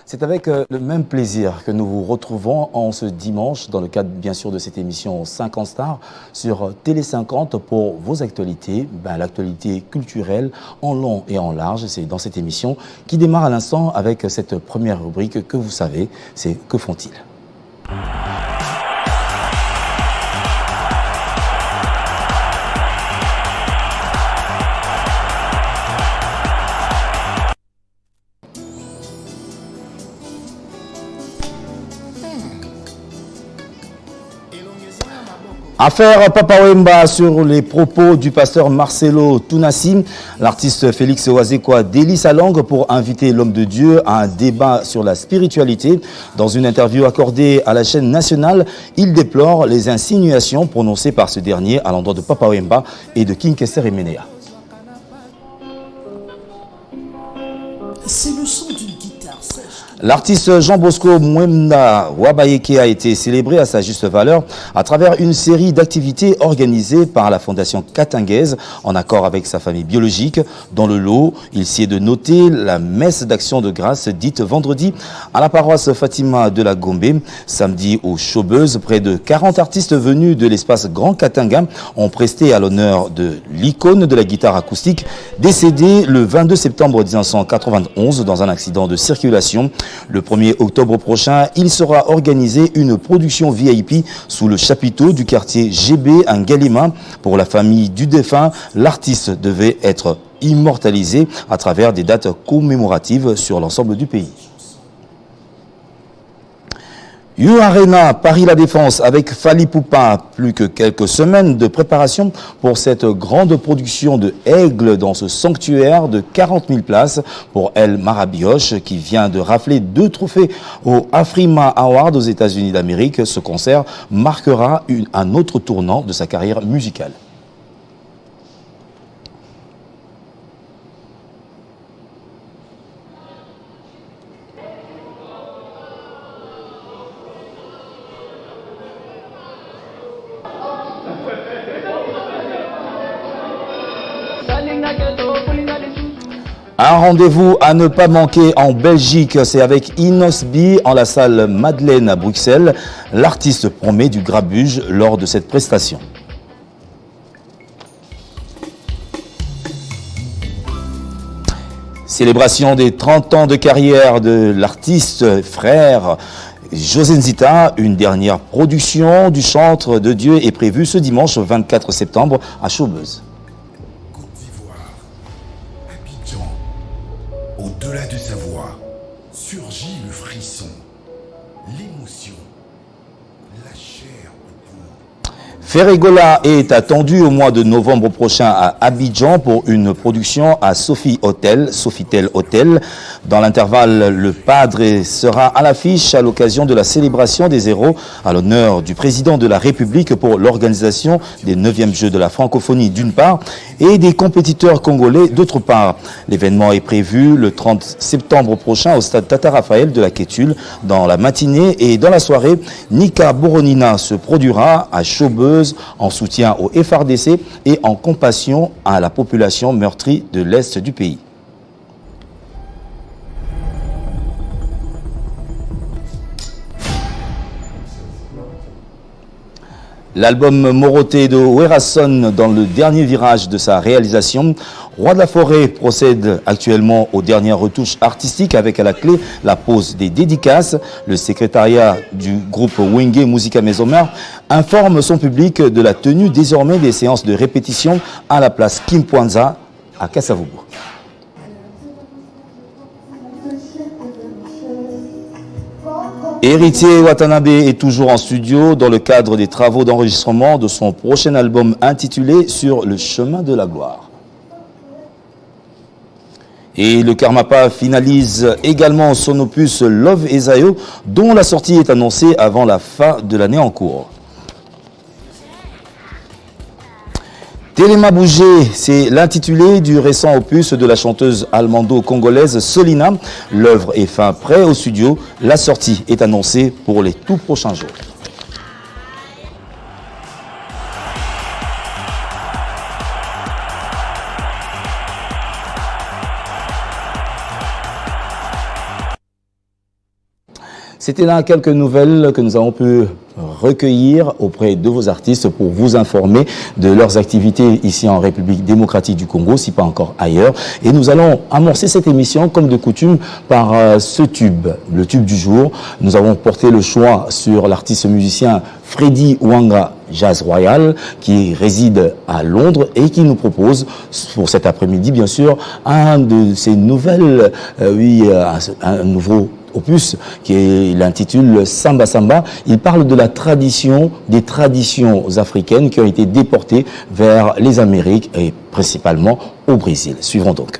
C'est avec le même plaisir que nous vous retrouvons en ce dimanche dans le cadre bien sûr de cette émission 50 Stars sur Télé 50 pour vos actualités, l'actualité culturelle en long et en large. C'est dans cette émission qui démarre à l'instant avec cette première rubrique que vous savez, c'est Que font-ils ? Affaire Papa Wemba sur les propos du pasteur Marcelo Tounassi. L'artiste Félix Wazekwa délie sa langue pour inviter l'homme de Dieu à un débat sur la spiritualité. Dans une interview accordée à la chaîne nationale, il déplore les insinuations prononcées par ce dernier à l'endroit de Papa Wemba et de King Kester Emenea. C'est le son d'une guitare sèche. L'artiste Jean Bosco Mwemna Wabayeke a été célébré à sa juste valeur à travers une série d'activités organisées par la Fondation Katingaise en accord avec sa famille biologique. Dans le lot, il s'y est de noter la messe d'action de grâce dite vendredi à la paroisse Fatima de la Gombe. Samedi au Showbuzz, près de 40 artistes venus de l'espace Grand Katinga ont presté à l'honneur de l'icône de la guitare acoustique décédée le 22 septembre 1991 dans un accident de circulation. Le 1er octobre prochain, il sera organisé une production VIP sous le chapiteau du quartier GB à Ngalema. Pour la famille du défunt, l'artiste devait être immortalisé à travers des dates commémoratives sur l'ensemble du pays. U-Arena, Paris La Défense avec Fally Poupa. Plus que quelques semaines de préparation pour cette grande production de Aigle dans ce sanctuaire de 40 000 places pour El Marabioche qui vient de rafler 2 trophées au Afrima Award aux États-Unis d'Amérique. Ce concert marquera un autre tournant de sa carrière musicale. Un rendez-vous à ne pas manquer en Belgique, c'est avec Inosbi en la salle Madeleine à Bruxelles. L'artiste promet du grabuge lors de cette prestation. Célébration des 30 ans de carrière de l'artiste frère José Nzita. Une dernière production du Chantre de Dieu est prévue ce dimanche 24 septembre à Showbuzz. Au-delà de sa voix, surgit le frisson, l'émotion, la chair au corps. Ferregola est attendu au mois de novembre prochain à Abidjan pour une production à Sofitel Hotel. Dans l'intervalle, le Padre sera à l'affiche à l'occasion de la célébration des héros à l'honneur du président de la République pour l'organisation des 9e Jeux de la francophonie d'une part et des compétiteurs congolais d'autre part. L'événement est prévu le 30 septembre prochain au stade Tata Raphaël de la Quétule. Dans la matinée et dans la soirée, Nika Boronina se produira à Showbuzz en soutien au FRDC et en compassion à la population meurtrie de l'Est du pays. L'album Moroté de Werason dans le dernier virage de sa réalisation. Roi de la Forêt procède actuellement aux dernières retouches artistiques avec à la clé la pose des dédicaces. Le secrétariat du groupe Wenge Musica Mesomer informe son public de la tenue désormais des séances de répétition à la place Kimpwanza à Kasavubu. Héritier Watanabe est toujours en studio dans le cadre des travaux d'enregistrement de son prochain album intitulé Sur le chemin de la gloire. Et le Karmapa finalise également son opus Love Esayo, dont la sortie est annoncée avant la fin de l'année en cours. Téléma Bougé, c'est l'intitulé du récent opus de la chanteuse allemando-congolaise Solina. L'œuvre est fin prêt au studio. La sortie est annoncée pour les tout prochains jours. C'était là quelques nouvelles que nous avons pu recueillir auprès de vos artistes pour vous informer de leurs activités ici en République démocratique du Congo, si pas encore ailleurs. Et nous allons amorcer cette émission, comme de coutume, par ce tube, le tube du jour. Nous avons porté le choix sur l'artiste musicien Freddy Wanga Jazz Royal, qui réside à Londres et qui nous propose, pour cet après-midi, bien sûr, un de ses nouvelles, un nouveau opus qui l'intitule Samba Samba. Il parle de la tradition, des traditions africaines qui ont été déportées vers les Amériques et principalement au Brésil. Suivons donc.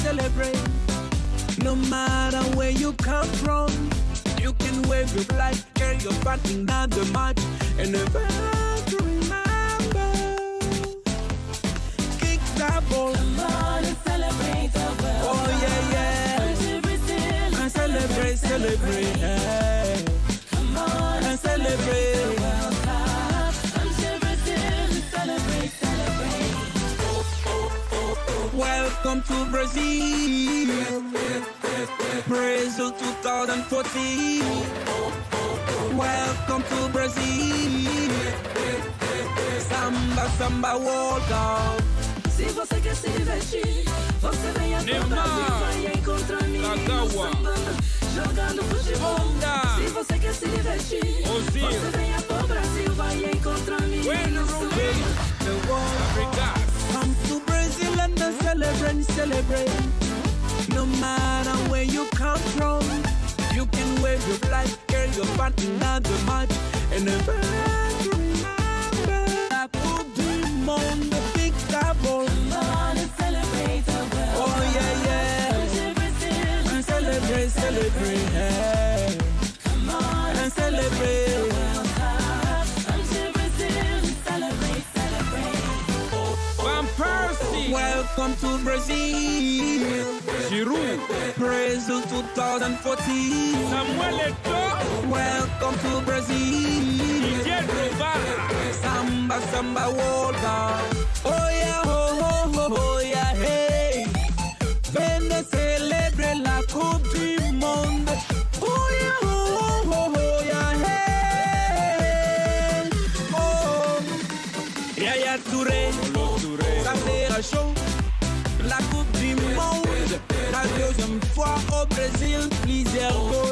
Celebrate. No matter where you come from, you can wave your flag, carry your flag in the march, and never to remember. Kick that ball. Come on and celebrate the world. Oh yeah, yeah. And celebrate, celebrate. Hey. Come on and celebrate. World Cup. Until Brazil, celebrate, celebrate. Welcome to Brazil. Brazil 2014. Welcome to Brazil. Samba, samba, World Cup. Se você quer se divertir, você venha pro Brasil, vai encontrar meninos sambando, jogando futebol. Se você quer se divertir, você venha pro Brasil, vai encontrar meninos sambando. Come to Brazil and celebrate, celebrate. No matter where you come from, you can wave your flag, carry your flag in the march, and never to remember. La Coupe du Monde, big double. Come on and celebrate the world. Oh yeah, yeah. Until Brazil, And celebrate, celebrate. Hey. come on And celebrate. World Cup. Until Brazil, celebrate, celebrate. Van Persie. Welcome to Brazil. Giroud, Brazil 2014. Samuel Eto'o, Welcome to Brazil. Didier Drogba, Samba, samba, World Cup. Oh yeah, ho, ho, ho, ho, yeah, hey. Venez célébrer la Coupe du Monde. Oh yeah, ho, ho, ho, ho, yeah, hey. Oh, Yaya Touré, ça sera chaud. La Coupe du Monde, la deuxième fois au Brésil, plusieurs goals.